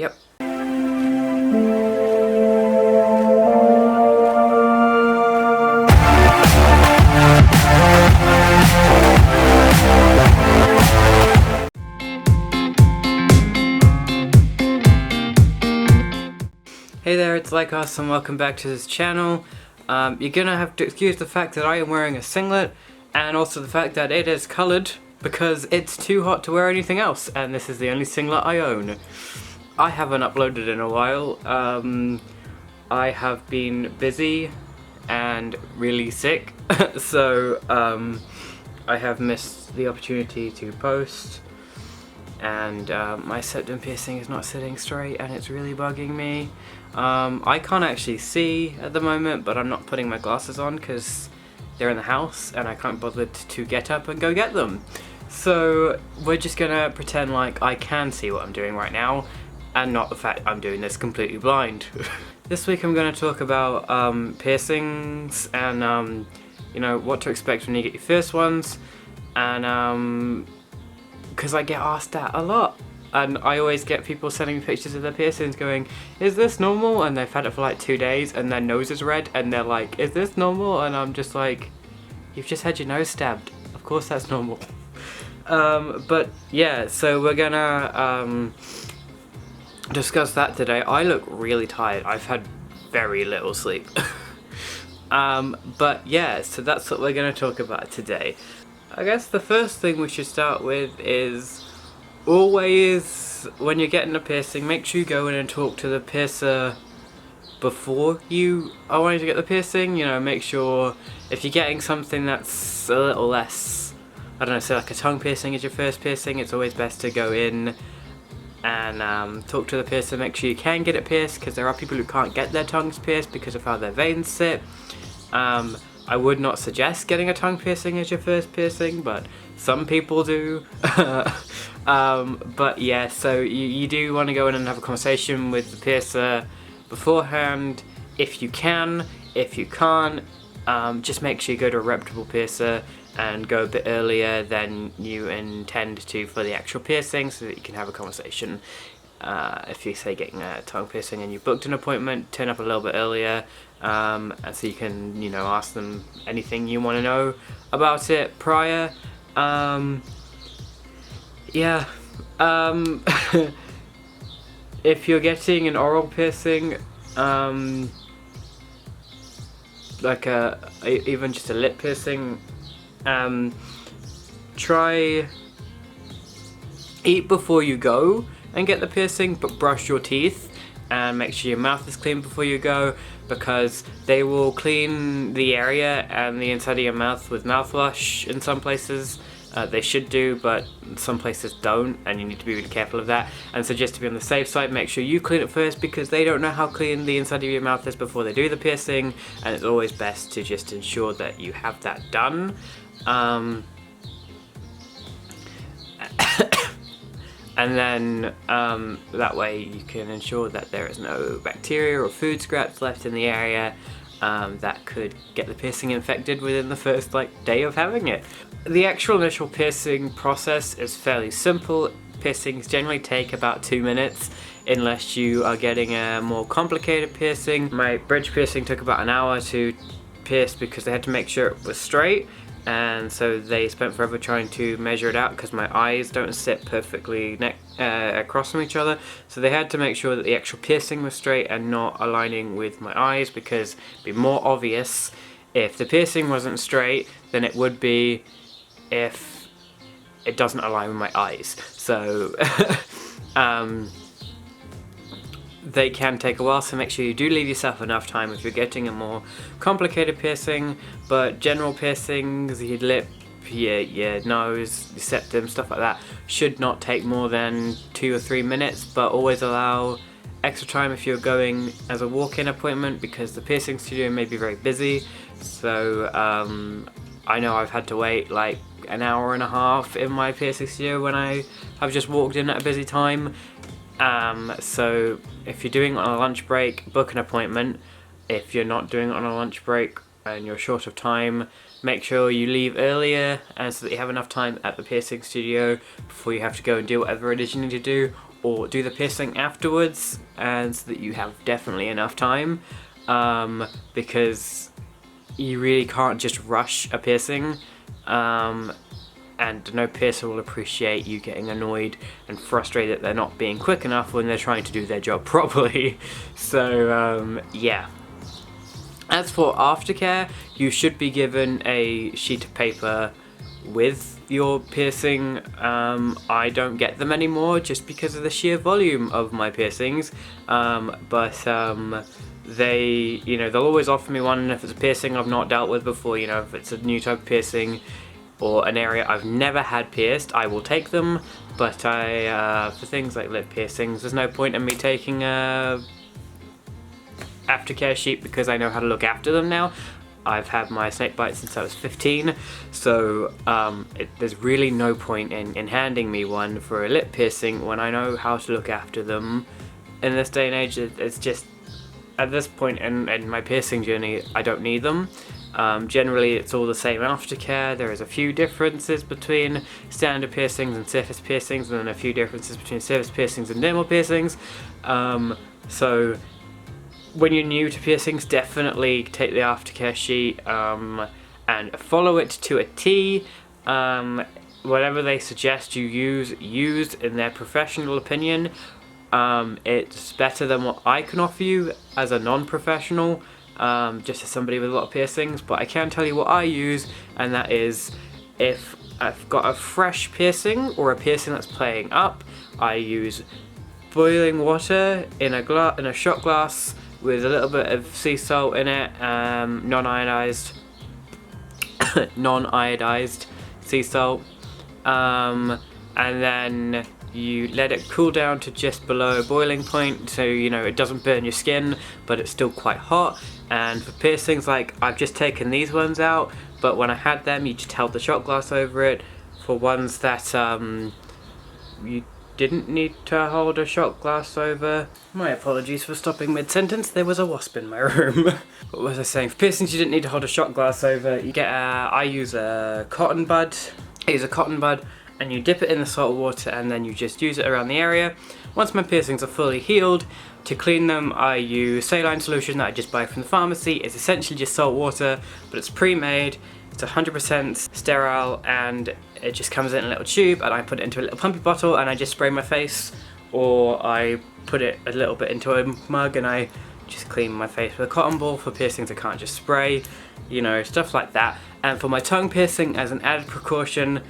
Yep. Hey there, it's Lýkos and welcome back to this channel. You're gonna have to excuse the fact that I am wearing a singlet and also the fact that it is coloured because it's too hot to wear anything else, and this is the only singlet I own. I haven't uploaded in a while. I have been busy and really sick, so I have missed the opportunity to post, and my septum piercing is not sitting straight and it's really bugging me. I can't actually see at the moment, but I'm not putting my glasses on because they're in the house and I can't bother to get up and go get them. So we're just gonna pretend like I can see what I'm doing right now and not the fact I'm doing this completely blind. This week I'm gonna talk about piercings and you know, what to expect when you get your first ones, and because I get asked that a lot. And I always get people sending me pictures of their piercings going, is this normal? And they've had it for like 2 days and their nose is red and they're like, is this normal? And I'm just like, you've just had your nose stabbed. Of course that's normal. But yeah, so we're gonna discuss that today. I look really tired. I've had very little sleep. But yeah, so that's what we're gonna talk about today. I guess the first thing we should start with is always, when you're getting a piercing, make sure you go in and talk to the piercer before you are wanting to get the piercing. You know, make sure if you're getting something that's a little less, I don't know, say like a tongue piercing is your first piercing, it's always best to go in and talk to the piercer, make sure you can get it pierced, because there are people who can't get their tongues pierced because of how their veins sit. I would not suggest getting a tongue piercing as your first piercing, but some people do. But yeah, so you do want to go in and have a conversation with the piercer beforehand, if you can. If you can't, just make sure you go to a reputable piercer and go a bit earlier than you intend to for the actual piercing, so that you can have a conversation. If you say getting a tongue piercing and you booked an appointment, turn up a little bit earlier, and so you can, you know, ask them anything you want to know about it prior. Yeah. If you're getting an oral piercing, like even just a lip piercing, try eat before you go and get the piercing, but brush your teeth and make sure your mouth is clean before you go, because they will clean the area and the inside of your mouth with mouthwash in some places. They should do, but some places don't, and you need to be really careful of that. And so just to be on the safe side, make sure you clean it first, because they don't know how clean the inside of your mouth is before they do the piercing, and it's always best to just ensure that you have that done. And then that way you can ensure that there is no bacteria or food scraps left in the area that could get the piercing infected within the first day of having it. The actual initial piercing process is fairly simple. Piercings generally take about 2 minutes unless you are getting a more complicated piercing. My bridge piercing took about an hour to pierce because they had to make sure it was straight, and so they spent forever trying to measure it out because my eyes don't sit perfectly across from each other, so they had to make sure that the actual piercing was straight and not aligning with my eyes, because it'd be more obvious if the piercing wasn't straight than it would be if it doesn't align with my eyes. So they can take a while, so make sure you do leave yourself enough time if you're getting a more complicated piercing. But general piercings, your lip, your nose, your septum, stuff like that, should not take more than 2 or 3 minutes, but always allow extra time if you're going as a walk-in appointment, because the piercing studio may be very busy. So I know I've had to wait like an hour and a half in my piercing studio when I have just walked in at a busy time. So if you're doing it on a lunch break, book an appointment. If you're not doing it on a lunch break and you're short of time, make sure you leave earlier, and so that you have enough time at the piercing studio before you have to go and do whatever it is you need to do. or do the piercing afterwards, and so that you have definitely enough time, because you really can't just rush a piercing, and no piercer will appreciate you getting annoyed and frustrated that they're not being quick enough when they're trying to do their job properly. So yeah. As for aftercare, you should be given a sheet of paper with your piercing. I don't get them anymore just because of the sheer volume of my piercings, but they, they'll always offer me one if it's a piercing I've not dealt with before. If it's a new type of piercing or an area I've never had pierced, I will take them. But for things like lip piercings, there's no point in me taking a aftercare sheet because I know how to look after them now. I've had my snake bite since I was 15, so there's really no point in handing me one for a lip piercing when I know how to look after them. In this day and age, it's just, at this point in my piercing journey, I don't need them. Generally it's all the same aftercare. There is a few differences between standard piercings and surface piercings, and then a few differences between surface piercings and dermal piercings. So when you're new to piercings, definitely take the aftercare sheet and follow it to a T. Whatever they suggest you use in their professional opinion. It's better than what I can offer you as a non-professional, just as somebody with a lot of piercings, but I can tell you what I use, and that is, if I've got a fresh piercing or a piercing that's playing up, I use boiling water in a shot glass with a little bit of sea salt in it, non-iodized sea salt, and then you let it cool down to just below boiling point, so it doesn't burn your skin, but it's still quite hot. And for piercings, like, I've just taken these ones out, but when I had them, you just held the shot glass over it. For ones that you didn't need to hold a shot glass over. My apologies for stopping mid-sentence, there was a wasp in my room. What was I saying? For piercings, you didn't need to hold a shot glass over. You get I use a cotton bud. I use a cotton bud, and you dip it in the salt water, and then you just use it around the area. Once my piercings are fully healed, to clean them I use saline solution that I just buy from the pharmacy. It's essentially just salt water, but it's pre-made, it's 100% sterile, and it just comes in a little tube, and I put it into a little pumpy bottle and I just spray my face, or I put it a little bit into a mug and I just clean my face with a cotton ball. For piercings I can't just spray, stuff like that. And for my tongue piercing, as an added precaution,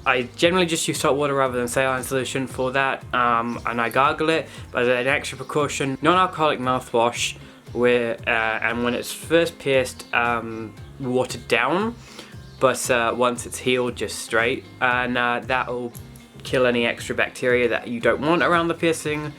I generally just use salt water rather than saline solution for that, and I gargle it, but as an extra precaution, non-alcoholic mouthwash, and when it's first pierced, watered down, but once it's healed, just straight, and that'll kill any extra bacteria that you don't want around the piercing,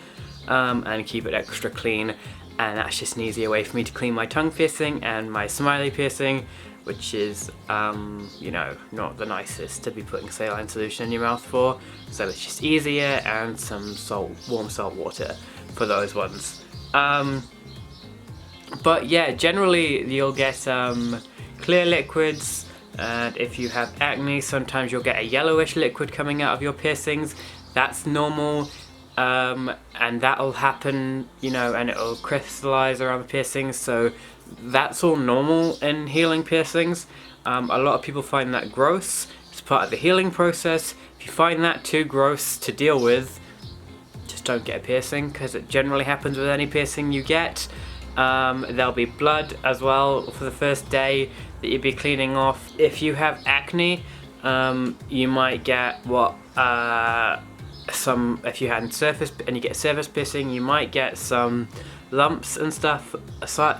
and keep it extra clean. And that's just an easier way for me to clean my tongue piercing and my smiley piercing, which is, not the nicest to be putting saline solution in your mouth for. So it's just easier, and some warm salt water for those ones. But yeah, generally you'll get clear liquids, and if you have acne, sometimes you'll get a yellowish liquid coming out of your piercings. That's normal. And that'll happen, and it'll crystallize around the piercings, so that's all normal in healing piercings. A lot of people find that gross. It's part of the healing process. If you find that too gross to deal with, just don't get a piercing, because it generally happens with any piercing you get. There'll be blood as well for the first day that you'll be cleaning off. If you have acne, you might get if you had surface and you get surface piercing, you might get some lumps and stuff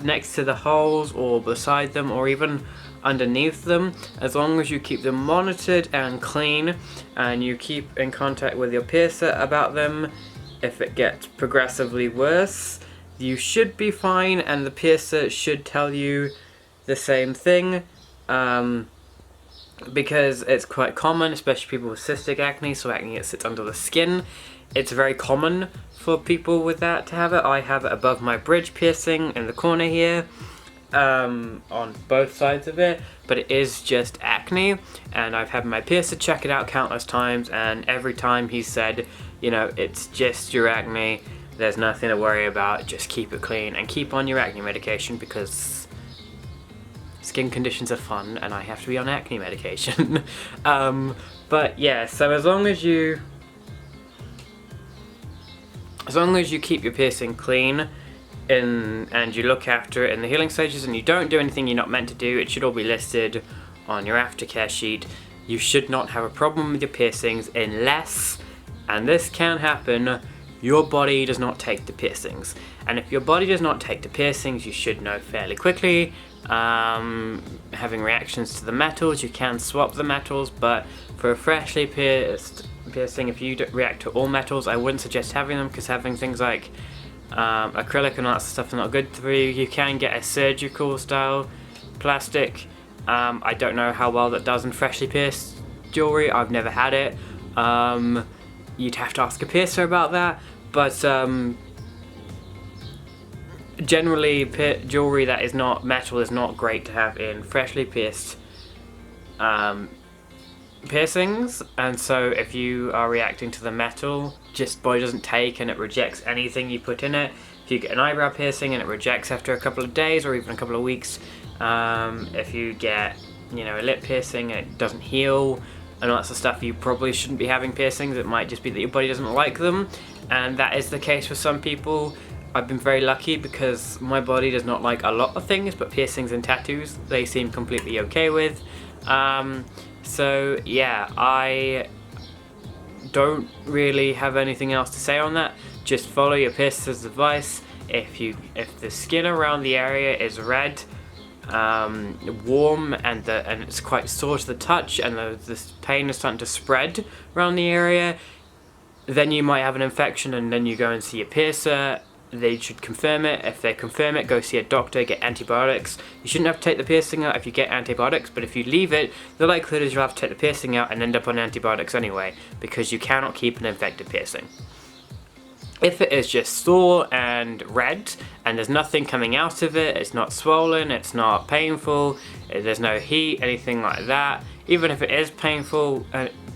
next to the holes or beside them or even underneath them. As long as you keep them monitored and clean, and you keep in contact with your piercer about them, if it gets progressively worse, you should be fine, and the piercer should tell you the same thing. Because it's quite common, especially people with cystic acne, so acne that sits under the skin. It's very common for people with that to have it. I have it above my bridge piercing in the corner here. on both sides of it, but it is just acne, and I've had my piercer check it out countless times, and every time he said, you know, it's just your acne, there's nothing to worry about, just keep it clean and keep on your acne medication, because skin conditions are fun and I have to be on acne medication. But yeah, so as long as you keep your piercing clean and you look after it in the healing stages, and you don't do anything you're not meant to do, it should all be listed on your aftercare sheet. You should not have a problem with your piercings unless, and this can happen, your body does not take the piercings. And if your body does not take the piercings, you should know fairly quickly. Having reactions to the metals, you can swap the metals, but for a freshly pierced piercing, if you react to all metals, I wouldn't suggest having them, because having things like acrylic and all that stuff is not good for you. You can get a surgical style plastic. I don't know how well that does in freshly pierced jewelry. I've never had it. You'd have to ask a piercer about that, but generally jewelry that is not metal is not great to have in freshly pierced piercings. And so if you are reacting to the metal, just body doesn't take and it rejects anything you put in it. If you get an eyebrow piercing and it rejects after a couple of days or even a couple of weeks, if you get, you know, a lip piercing and it doesn't heal and lots of stuff, you probably shouldn't be having piercings. It might just be that your body doesn't like them, and that is the case for some people. I've been very lucky because my body does not like a lot of things, but piercings and tattoos they seem completely okay with. So yeah, I don't really have anything else to say on that. Just follow your piercer's advice. If the skin around the area is red, warm, and it's quite sore to the touch, and the pain is starting to spread around the area, then you might have an infection, and then you go and see a piercer. They should confirm it. If they confirm it, go see a doctor, get antibiotics. You shouldn't have to take the piercing out if you get antibiotics, but if you leave it, the likelihood is you'll have to take the piercing out and end up on antibiotics anyway, because you cannot keep an infected piercing. If it is just sore and red and there's nothing coming out of it, it's not swollen, it's not painful, there's no heat, anything like that, even if it is painful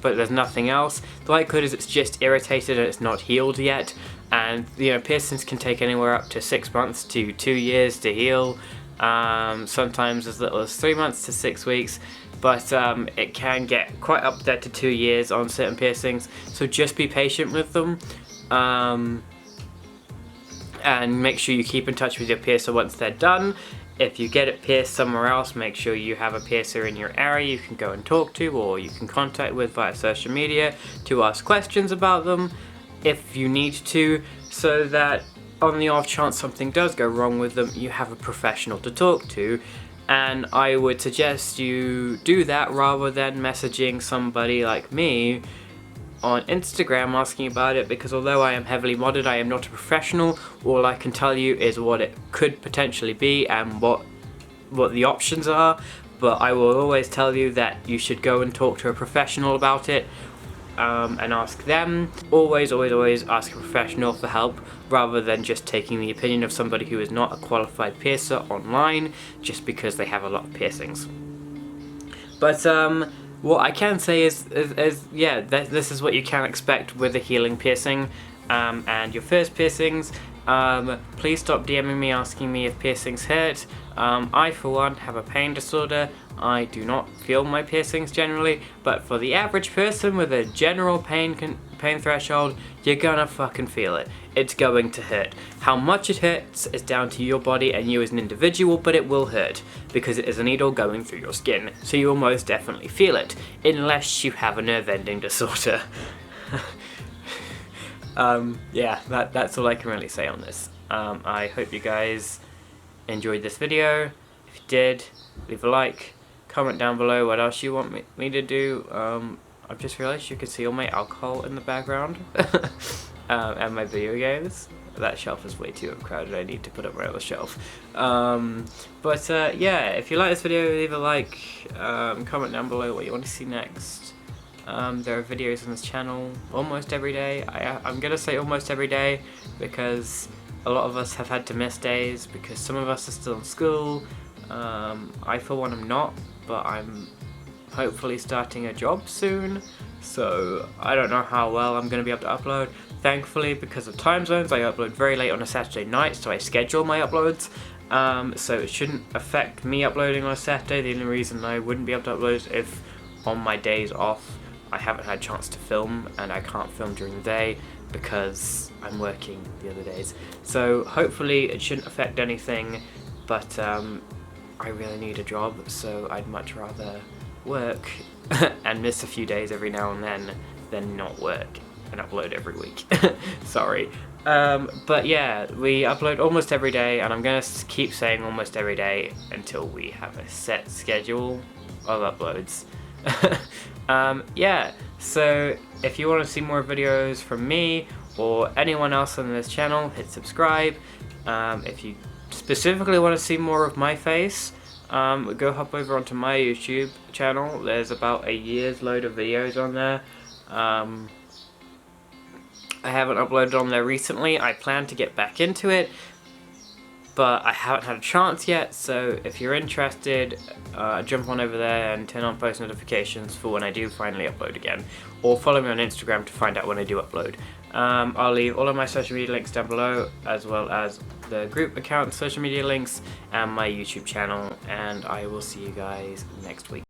but there's nothing else, the likelihood is it's just irritated and it's not healed yet. And you know, piercings can take anywhere up to 6 months to 2 years to heal, sometimes as little as 3 months to 6 weeks, but it can get quite up there to 2 years on certain piercings, so just be patient with them. And make sure you keep in touch with your piercer once they're done. If you get it pierced somewhere else, make sure you have a piercer in your area you can go and talk to, or you can contact with via social media to ask questions about them if you need to, so that on the off chance something does go wrong with them, you have a professional to talk to. And I would suggest you do that rather than messaging somebody like me on Instagram asking about it, because although I am heavily modded, I am not a professional. All I can tell you is what it could potentially be and what the options are, but I will always tell you that you should go and talk to a professional about it, and ask them. Always ask a professional for help, rather than just taking the opinion of somebody who is not a qualified piercer online just because they have a lot of piercings. But what I can say is yeah, this is what you can expect with a healing piercing, and your first piercings. Please stop DMing me asking me if piercings hurt. I, for one, have a pain disorder. I do not feel my piercings generally, but for the average person with a general pain threshold, you're gonna fucking feel it. It's going to hurt. How much it hurts is down to your body and you as an individual, but it will hurt because it is a needle going through your skin, so you will most definitely feel it, unless you have a nerve ending disorder. Yeah, that's all I can really say on this. I hope you guys enjoyed this video. If you did, leave a like, comment down below what else you want me to do. I've just realised you can see all my alcohol in the background, and my video games. That shelf is way too crowded, I need to put up my other shelf. Yeah, if you like this video, leave a like, comment down below what you want to see next. There are videos on this channel almost every day. I'm gonna say almost every day because a lot of us have had to miss days because some of us are still in school, I for one am not, but I'm hopefully starting a job soon, so I don't know how well I'm going to be able to upload. Thankfully, because of time zones, I upload very late on a Saturday night, so I schedule my uploads. So it shouldn't affect me uploading on a Saturday. The only reason I wouldn't be able to upload is if on my days off I haven't had a chance to film, and I can't film during the day because I'm working the other days. So hopefully it shouldn't affect anything, but I really need a job, so I'd much rather work and miss a few days every now and then than not work and upload every week. Sorry. But yeah, we upload almost every day, and I'm gonna keep saying almost every day until we have a set schedule of uploads. Yeah, so if you want to see more videos from me or anyone else on this channel, hit subscribe. If you specifically want to see more of my face, go hop over onto my YouTube channel. There's about a year's load of videos on there. I haven't uploaded on there recently. I plan to get back into it, but I haven't had a chance yet, so if you're interested, jump on over there and turn on post notifications for when I do finally upload again, or follow me on Instagram to find out when I do upload. I'll leave all of my social media links down below, as well as the group account social media links and my YouTube channel, and I will see you guys next week.